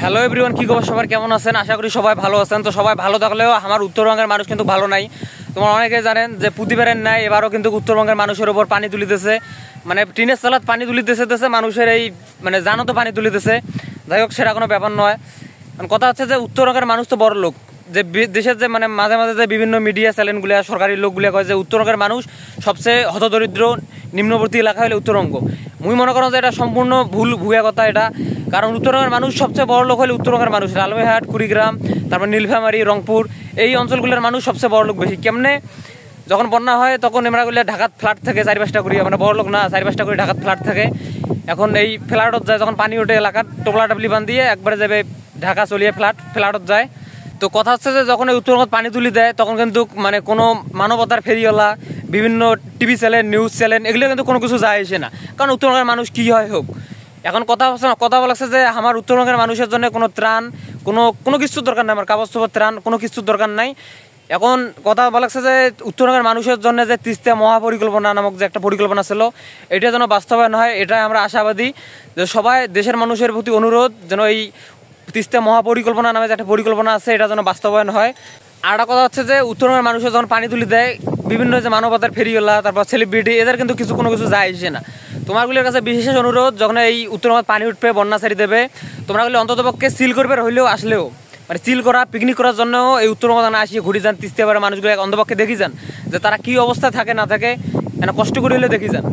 Hello everyone, কি খবর সবার, কেমন আছেন? আশা করি সবাই ভালো আছেন। তো সবাই ভালো থাকলেও আমার উত্তরবঙ্গের মানুষ কিন্তু ভালো নাই। তোমরা অনেকে জানেন যে প্রতিবারের নাই এবারও কিন্তু উত্তরবঙ্গের মানুষের উপর পানি তুলিতেছে, মানে টিনের চালাত পানি তুলিতেছে মানুষের এই মানে জানো তো পানি তুলিতেছে। যাই হোক, সেটা কোনো ব্যাপার নয়। কথা হচ্ছে যে উত্তরবঙ্গের মানুষ তো বড় লোক, যে দেশের যে মানে মাঝে মাঝে যে বিভিন্ন মিডিয়া চ্যানেলগুলো সরকারি লোকগুলো কয় যে উত্তরবঙ্গের মানুষ সবচেয়ে হতদরিদ্র নিম্নবর্তী এলাকা হলে উত্তরবঙ্গ। মুই মনে করো যে এটা সম্পূর্ণ ভুয়া কথা এটা। কারণ উত্তরবঙ্গের মানুষ সবচেয়ে বড় লোক হলে উত্তরবঙ্গের মানুষ, লালমনিরহাট, কুড়িগ্রাম, তারপর নীলফামারী, রংপুর, এই অঞ্চলগুলোর মানুষ সবচেয়ে বড় লোক বেশি। কেমনে? যখন বন্যা হয় তখন এমরাগুলো ঢাকাত ফ্ল্যাট থাকে 4-5টা করি, মানে বড় লোক না 4-5টা করে ঢাকাত ফ্ল্যাট থাকে। এখন এই ফ্ল্যাটত যায়, যখন পানি ওঠে এলাকার টোপলা টাপলি বান দিয়ে একবারে যাবে ঢাকা চলিয়ে ফ্ল্যাটত যায়। তো কথা হচ্ছে যে যখন এই উত্তরবঙ্গত পানি তুলি দেয় তখন কিন্তু মানে কোনো মানবতার ফেরিওয়ালা, বিভিন্ন টিভি চ্যানেল, নিউজ চ্যানেল, এগুলো কিন্তু কোনো কিছু যায় আসে না। কারণ উত্তরবঙ্গের মানুষ কী হয় হোক, এখন কথা বলাচ্ছে যে আমার উত্তরবঙ্গের মানুষের জন্য কোনো ত্রাণ, কোনো কিছুর দরকার নাই, আমার কাগজপত্র ত্রাণ কোনো কিছুর দরকার নাই। এখন কথা বলাচ্ছে যে উত্তরবঙ্গের মানুষের জন্য যে তিস্তা মহাপরিকল্পনা নামক যে একটা পরিকল্পনা ছিল, এটা যেন বাস্তবায়ন হয়, এটা আমরা আশাবাদী। যে সবাই দেশের মানুষের প্রতি অনুরোধ যেন এই তিস্তা মহাপরিকল্পনা নামে যে একটা পরিকল্পনা আছে এটা যেন বাস্তবায়ন হয়। আর একটা কথা হচ্ছে যে উত্তরবঙ্গের মানুষের যখন পানি তুলি দেয় বিভিন্ন যে মানবতার ফেরিওয়ালা, তারপর সেলিব্রিটি, এদের কিন্তু কোনো কিছু যায় আসে না। তোমারগুলির কাছে বিশেষ অনুরোধ, যখন এই উত্তরবঙ্গ পানি উঠবে, বন্যা ছাড়ি দেবে, তোমরাগুলি অন্ততপক্ষে সিল করবে, হইলেও আসলেও মানে চিল করা, পিকনিক করার জন্য এই উত্তরবঙ্গ না আসিয়ে ঘুরে যান, তিস্তা পারে মানুষগুলো অন্তপক্ষে দেখি যান যে তারা কি অবস্থায় থাকে না থাকে, কষ্ট করে হলে দেখি যান।